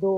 2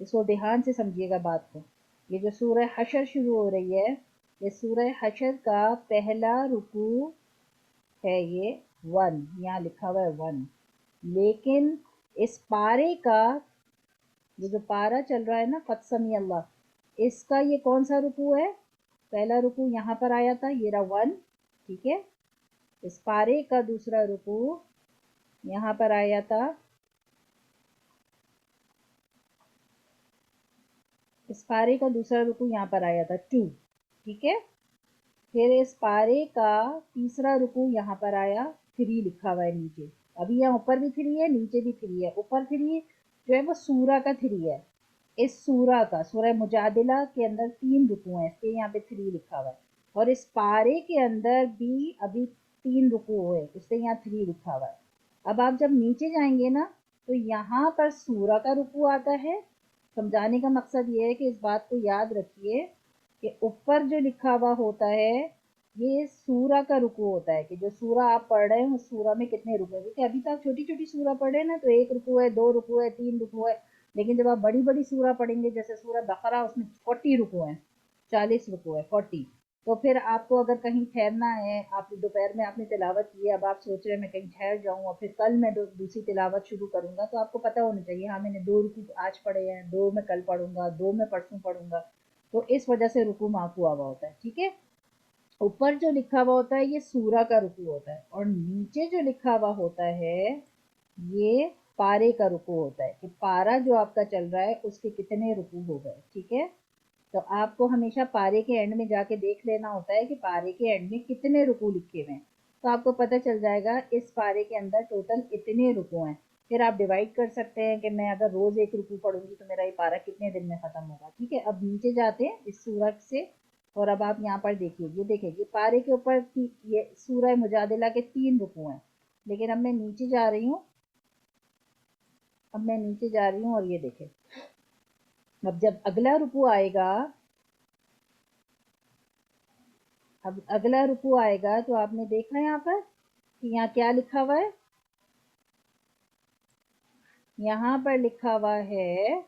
اس کو دھیان سے سمجھیے گا بات کو. یہ جو سورہ حشر شروع ہو رہی ہے، یہ سورہ حشر کا پہلا رکوع ہے، یہ 1 یہاں لکھا ہوا ہے 1. لیکن اس پارے کا، یہ جو پارا چل رہا ہے نا قد سمیع اللہ، اس کا یہ کون سا رکوع ہے؟ پہلا رکوع یہاں پر آیا تھا، یہ رہا 1. ٹھیک ہے، اس پارے کا دوسرا رکوع یہاں پر آیا تھا، اس پارے کا دوسرا رکوع یہاں پر آیا تھا 2. ٹھیک ہے، پھر اس پارے کا تیسرا رکوع یہاں پر آیا 3 لکھا ہوا ہے نیچے. ابھی یہاں اوپر بھی 3 ہے، نیچے بھی 3 ہے. اوپر 3 جو ہے وہ سورہ کا 3 ہے. اس سورہ کا، سورہ مجادلہ کے اندر 3 رکوع ہیں، اس لیے یہاں پہ 3 لکھا ہوا ہے. اور اس پارے کے اندر بھی ابھی 3 رکوع ہوئے، اس لیے یہاں 3 لکھا ہوا ہے. اب آپ جب نیچے جائیں گے نا تو یہاں پر سورہ کا رکوع آتا ہے. سمجھانے کا مقصد یہ ہے کہ اس بات کو یاد رکھیے کہ اوپر جو لکھا ہوا ہوتا ہے یہ سورہ کا رکوع ہوتا ہے، کہ جو سورہ آپ پڑھ رہے ہیں اس سورہ میں کتنے رکوع ہیں. کیونکہ ابھی تک چھوٹی چھوٹی سورہ پڑھ رہے ہیں نا تو 1 رکوع ہے، 2 رکوع ہے، 3 رکوع ہے. لیکن جب آپ بڑی بڑی سورہ پڑھیں گے جیسے سورہ بقرہ، اس میں 40 رکوع ہیں، 40 رکوع ہے 40. تو پھر آپ کو اگر کہیں ٹھہرنا ہے، آپ دوپہر میں آپ نے تلاوت کی ہے، اب آپ سوچ رہے ہیں میں کہیں ٹھہر جاؤں اور پھر کل میں دوسری تلاوت شروع کروں گا، تو آپ کو پتہ ہونا چاہیے ہاں میں نے 2 رکوع آج پڑھے ہیں، 2 میں کل پڑھوں گا، 2 میں پرسوں پڑھوں گا. تو اس وجہ سے رکوع معقوع ہوا ہوتا ہے. ٹھیک ہے، اوپر جو لکھا ہوا ہوتا ہے یہ سورہ کا رکوع ہوتا ہے، اور نیچے جو لکھا ہوا ہوتا ہے یہ پارے کا رکوع ہوتا ہے، کہ پارا جو آپ کا چل رہا ہے اس کے کتنے رکوع ہو گئے. ٹھیک ہے، تو آپ کو ہمیشہ پارے کے اینڈ میں جا کے دیکھ لینا ہوتا ہے کہ پارے کے اینڈ میں کتنے رکوع لکھے ہوئے ہیں، تو آپ کو پتہ چل جائے گا اس پارے کے اندر ٹوٹل اتنے رکوع ہیں. پھر آپ ڈیوائڈ کر سکتے ہیں کہ میں اگر روز 1 رکوع پڑھوں گی تو میرا یہ پارا کتنے دن میں ختم ہوگا. ٹھیک ہے، اب نیچے جاتے ہیں اس سورت سے، اور اب آپ یہاں پر دیکھیے، یہ دیکھیں یہ پارے کے اوپر یہ سورہ مجادلہ کے 3 رکوع ہیں. لیکن اب میں نیچے جا رہی ہوں، اور یہ دیکھیں اب جب اگلا رکوع آئے گا، اب اگلا رکوع آئے گا تو آپ نے دیکھا یہاں پر کہ یہاں کیا لکھا ہوا ہے، یہاں پر لکھا ہوا ہے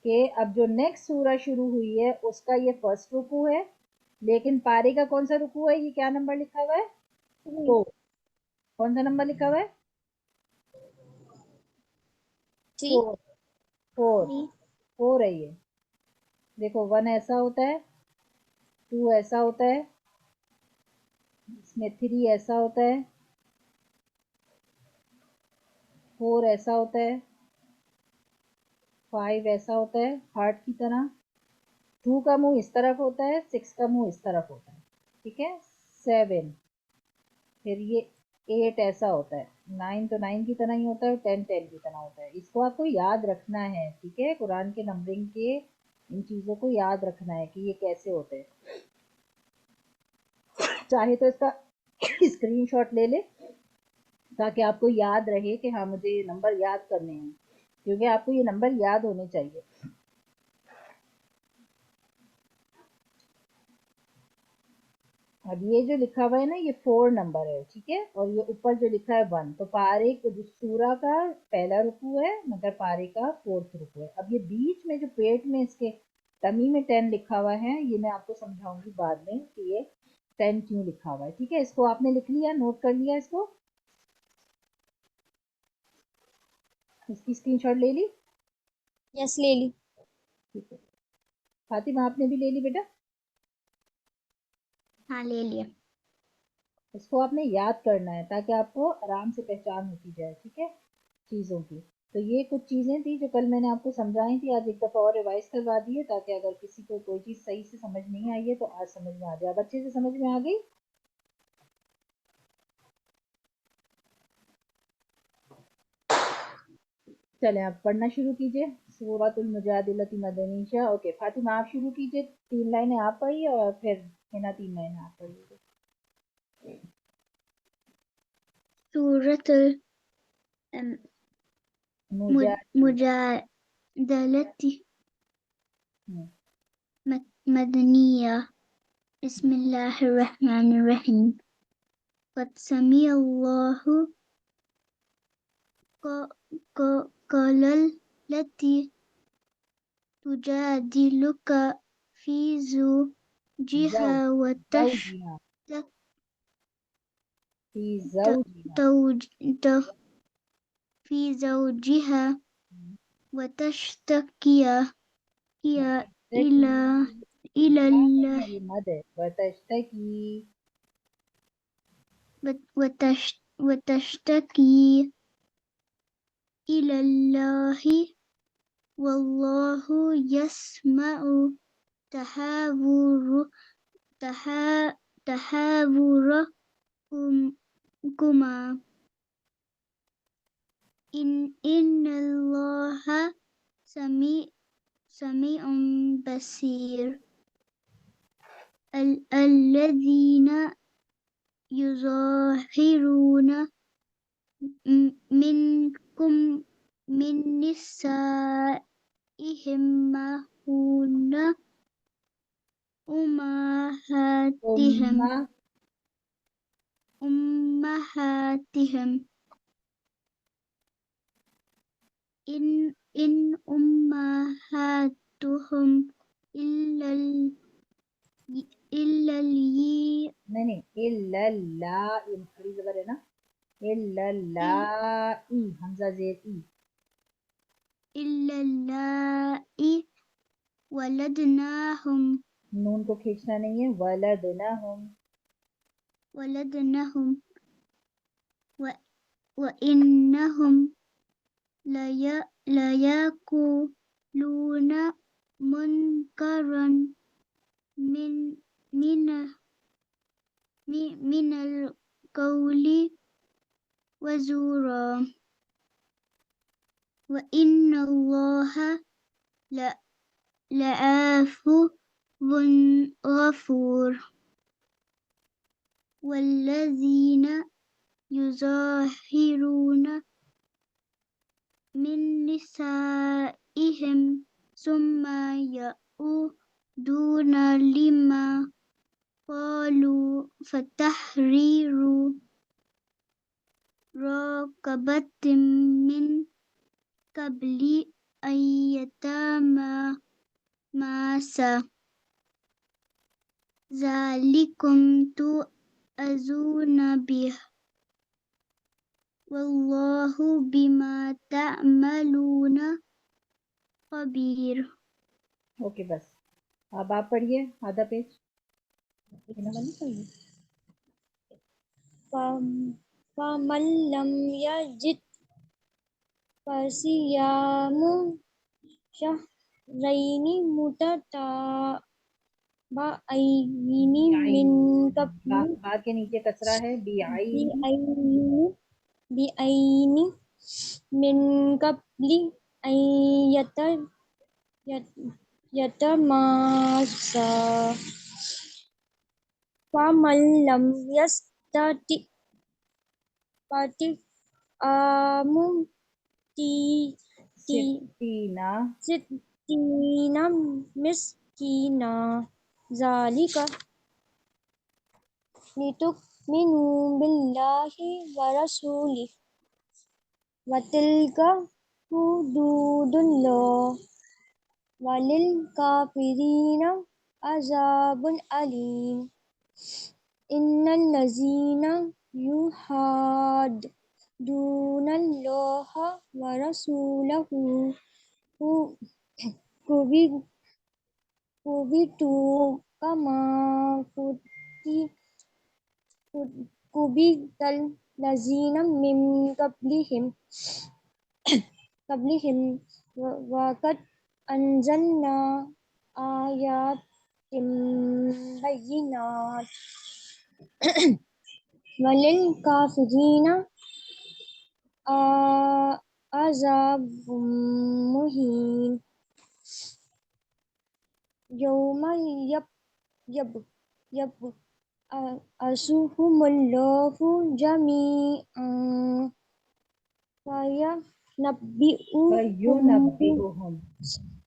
کہ اب جو نیکسٹ سورہ شروع ہوئی ہے اس کا یہ فرسٹ رکوع ہے. لیکن پارے کا کون سا رکوع ہے، یہ کیا نمبر لکھا ہوا ہے؟ 4. کون سا نمبر لکھا ہوا ہے؟ 4. 4 ہے یہ. دیکھو 1 ایسا ہوتا ہے، 2 ایسا ہوتا ہے، اس میں 3 ایسا ہوتا ہے، 4 ایسا ہوتا ہے، 5 ایسا ہوتا ہے ہارٹ کی طرح، 2 کا منہ اس طرف ہوتا ہے، 6 کا منہ اس طرف ہوتا ہے. ٹھیک ہے، 7، پھر یہ 8 ایسا ہوتا ہے، 9 تو 9 کی طرح ہی ہوتا ہے، 10 10 کی طرح ہوتا ہے. اس کو آپ کو یاد رکھنا ہے. ٹھیک ہے، قرآن کے نمبرنگ کے ان چیزوں کو یاد رکھنا ہے کہ یہ کیسے ہوتے ہیں. چاہے تو اس کا اسکرین شاٹ لے لے تاکہ آپ کو یاد رہے کہ ہاں مجھے یہ نمبر یاد کرنے ہیں، کیونکہ آپ کو یہ نمبر یاد ہونے چاہیے. اب یہ جو لکھا ہوا ہے نا یہ 4 نمبر ہے. ٹھیک ہے، اور یہ اوپر جو لکھا ہے 1، تو پارے سورہ کا پہلا رکوع ہے مگر پارے کا 4تھ رکوع ہے. اب یہ بیچ میں جو پیٹ میں اس کے تمی میں 10 لکھا ہوا ہے یہ میں آپ کو سمجھاؤں گی بعد میں کہ یہ 10 کیوں لکھا ہوا ہے. ٹھیک ہے، اس کو آپ نے لکھ لیا، نوٹ کر لیا، اس کو اس کی اسکرین شاٹ لے لی؟ یس لے لی. ٹھیک ہے، فاطمہ آپ نے بھی لے لی بیٹا؟ ہاں لے لیا. اس کو آپ نے یاد کرنا ہے تاکہ آپ کو آرام سے پہچان ہوتی جائے. ٹھیک ہے، چیزوں کی. تو یہ کچھ چیزیں تھی جو کل میں نے آپ کو سمجھائی تھی، آج ایک دفعہ اور ریوائز کروا دی ہے تاکہ اگر کسی کو کوئی چیز صحیح سے سمجھ نہیں آئی ہے تو آج سمجھ میں آ جائے. اب اچھے سے سمجھ میں آ گئی؟ چلیں آپ پڑھنا شروع کیجئے. سورۃ المجادلۃ مدنیہ. اوکے فاطمہ آپ شروع کیجئے، 3 لائنیں آپ پڑھیے اور پھر ہنا 3 لائنیں آپ پڑھیے. سورۃ المجادلۃ مدنیہ. بسم اللہ الرحمن الرحیم. قد سمع اللہ قول التي تجادلك في زوجها زوجها في زوجها وتشتكي في زوجها وتشتكي إلى إلى الله وتشتكي وتشتكي إلى الله والله يسمع تحاوركما إن الله سميع بصير الذين يظاهرون منكم من نسائهم ما هن أمهاتهم إن أمهاتهم إلا نہیں إلا اللہ کھڑی زبر ہے نا إلا اللہ حمزہ زیر ای إلا اللائي ولدناهم نون کو کھینچنا نہیں ہے ولدنہم وإنهم ليقولون منكرا من القول وزورا وإن الله لعفو غفور والذين يظاهرون من نسائهم ثم يعودون لما قالوا فتحرير رقبة من قبل أن يتماسا ذلكم توعظون به والله بما تعملون خبير. اوکے بس اب آپ پڑھیے آدھا پیج فَمَن لَّمْ يَجِدْ فَصِيَامُ شَهْرَيْنِ مُتَتَابِعَيْنِ مِن قَبْلِ با کے نیچے کسرہ ہے بِعَيْنِ مِن قَبْلِ أَن يَتَمَاسَّا فَمَن لَّمْ يَسْتَطِعْ فَصِيَامُ سِتِّينَ مِسْكِينًا ذَلِكَ لِتُؤْمِنُوا بِاللَّهِ وَرَسُولِهِ وَتِلْكَ حُدُودُ اللَّهِ وَلِلْكَافِرِينَ عَذَابٌ أَلِيمٌ إِنَّ الَّذِينَ يُحَادُّونَ اللَّهَ وَرَسُولَهُ كُبِتُوا كَمَا كُبِتَ الَّذِينَ مِن قَبْلِهِمْ وَقَدْ أَنزَلْنَا آيَاتٍ بَيِّنَاتٍ وَلِلْكَافِرِينَ عَذَابٌ مُهِينٌ يَوْمَ يَبْعَثُهُمُ اللَّهُ جَمِيعًا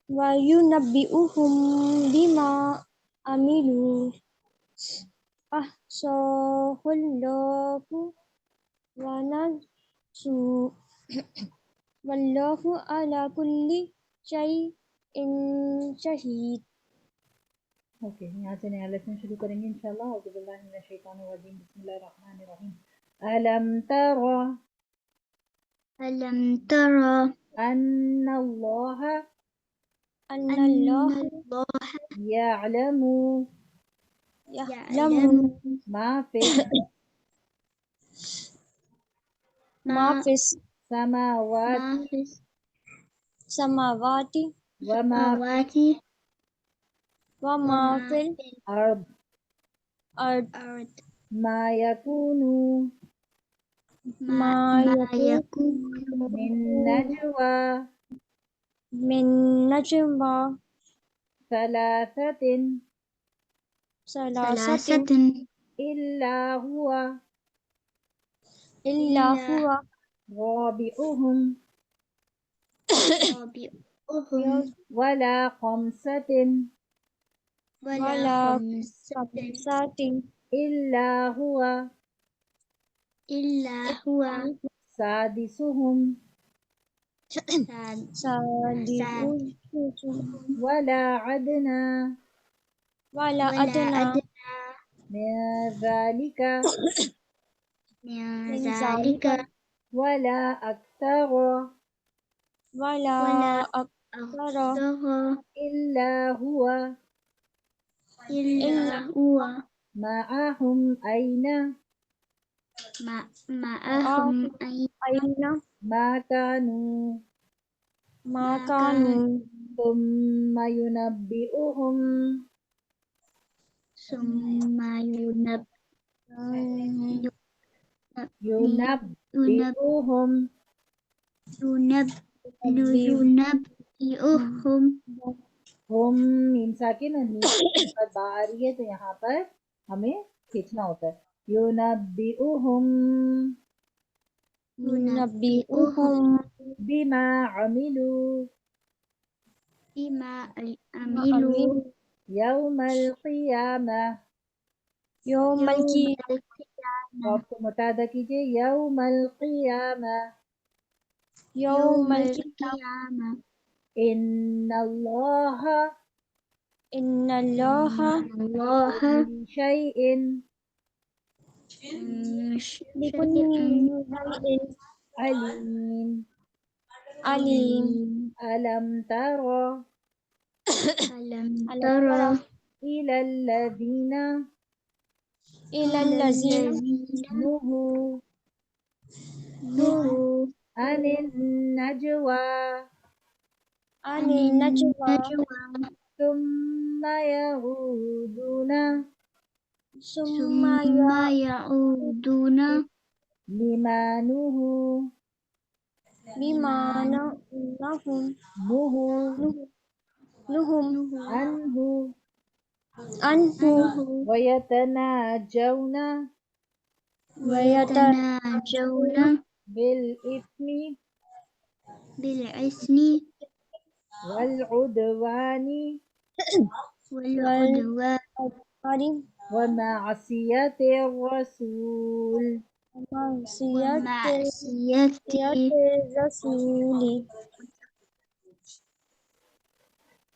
وَيُنَبِّئُهُم بِمَا عَمِلُوا أَحْصَاهُ اللَّهُ وَنَسُوهُ وَاللَّهُ عَلَى كُلِّ شَيْءٍ إن شهيد. اوکے، یہاں سے نیا لیسن شروع کریں گے انشاءاللہ. اعوذ باللہ من الشیطان الرجیم، بسم اللہ الرحمن الرحیم. ألم تر ألم ترى أن الله أن أن الله الله يعلم يعلم ما في ما في السماوات ما في السماوات وما السماوات وما في في الأرض. الأرض. الأرض ما يكون ما يكون من نجوى من نجوى ثلاثة ثلاثة إلا هو إلا هو رابعهم رابعهم ولا خمسة ولا خمسة إلا هو إلا هو سادسهم سادسهم ولا أدنى ولا أدنى من ذلك من من ذلك ذلك ولا أكثر ولا أكثر أكثر إلا هو إلا هو معهم أين معهم أين ما كانوا ما كانوا ثم ينبئهم ثم ينبئهم ينبئهم ہم میم ساکن اور نون پر با آ رہی ہے تو یہاں پر ہمیں کھینچنا ہوتا ہے. ينبئهم بما عملوا بما عملوا يوم القيامة. يوم القيامة آپ کو متعدہ کیجئے یوم القیامہ. يوم القيامة ان اللہ إن الله بكل شيء بكل شيء علیم. عليم. ألم تر ألم ترى إلى الذين إلى الذين نهوا نهوا عن النجوى عن النجوى ثم يعودون ثم ثم يعودون لما نهوا بما نهوا عنه عنه ويتناجون ويتناجون بالإثم بالإثم والعدوان والعدوان ومعصية الرسول ومعصية الرسول.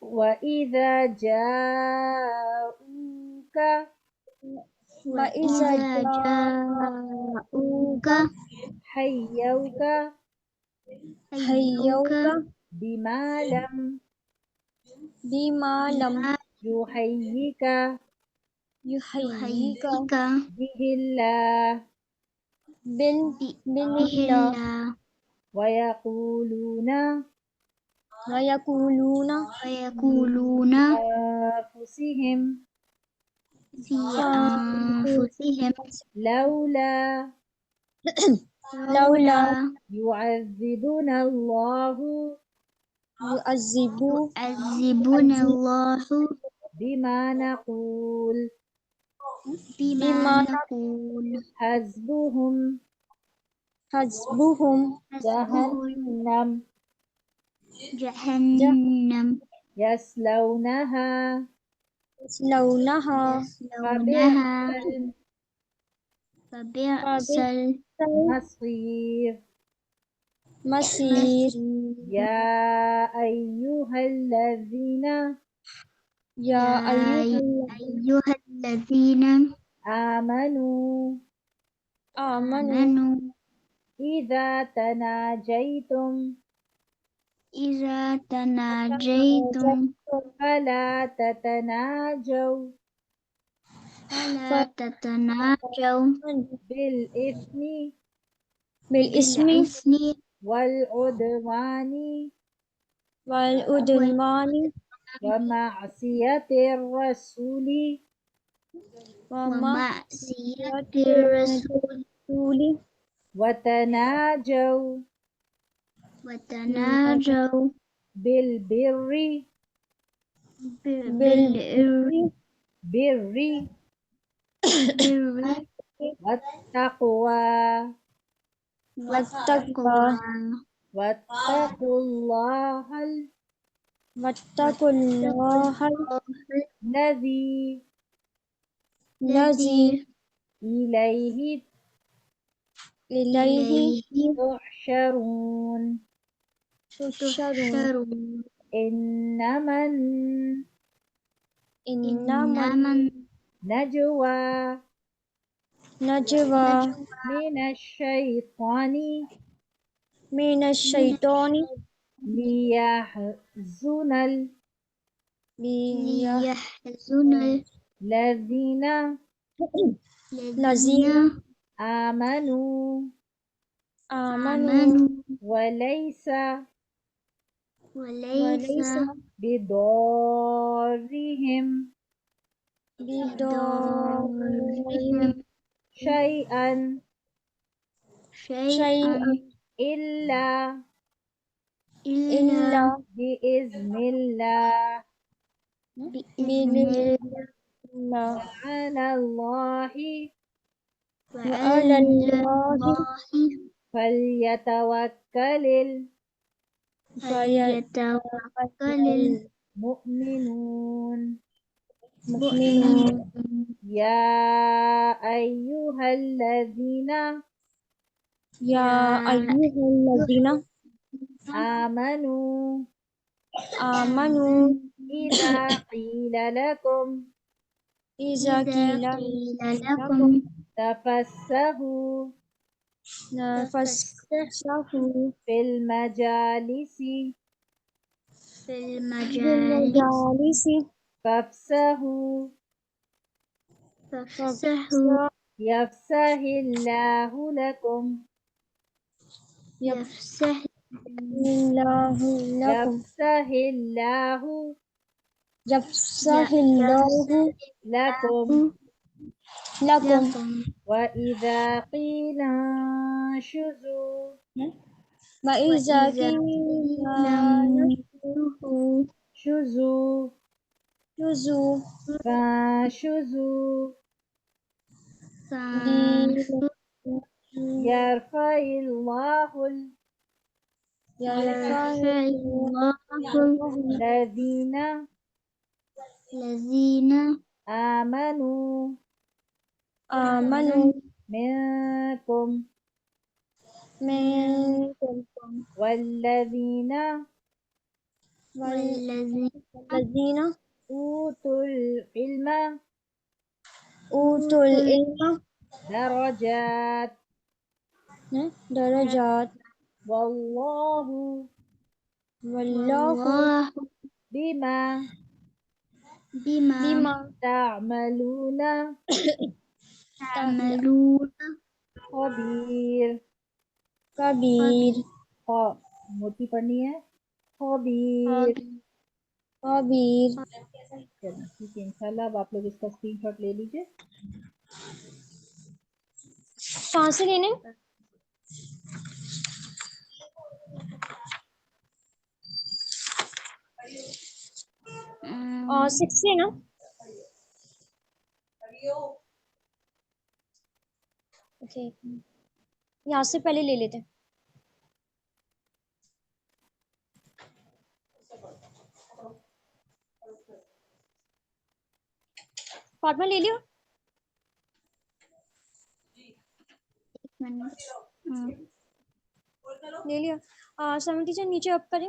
وإذا جاءوك وإذا جاءوك حيوك بما لم يحيك يحييك به الله بالله ويقولون ويقولون أنفسهم في أنفسهم لولا يعذبنا الله يعذبنا الله بما نقول حسبهم جهنم يصلونها فبئس المصير. يا أيها أيها الذين يا أيها أيها الذين آمنوا آمنوا آمنوا إذا تناجيتم إذا تناجيتم فلا تتناجوا فلا تتناجوا بالإثم بالاسم بالإثم والعدوان والعدوان ومعصية الرسول ومعصية الرسول وتناجوا وتناجوا بالبر بالبر بر والتقوى والتقوى واتقوا الله واتقوا الله الذي الذي إليه إليه تحشرون تحشرون إنما إنما النجوى النجوى من الشيطان من الشيطان ليحزن ليحزن الذين الذين آمنوا آمنوا وليس وليس بضارهم بضارهم شيئا شيئا إلا إلا بإذن الله بإذن الله وعلى الله وعلى الله فليتوكل فليتوكل المؤمنون المؤمنون يا أيها الذين يا أيها الذين آمنوا آمنوا إذا قيل لكم إذا قيل لكم تفسحوا فافسحوا في المجالس في المجالس بالمجالس فافسحوا فافسحوا يفسح الله لكم يفسح الله لكم يفسح الله يفسح الله لكم لكم وإذا قيل انشزوا وإذا قيل شزوا جزوا فانشزوا يرفع الله الذين آمنوا آمنوا منكم والذين أوتوا العلم أوتوا العلم درجات والله والله بما بما تعملون تعملون خبير خبير موٹی پڑھنی ہے خبیر خبير چلیں ٹھیک ہے انشاءاللہ اب آپ لوگ اس کا اسکرین شاٹ لے لیجیے کہاں سے لینے اور 6 سے نا اوکے یہاں سے پہلے لے لیتے ہیں فاطمہ لے لیو لے لیا 70 سے نیچے اپ کریں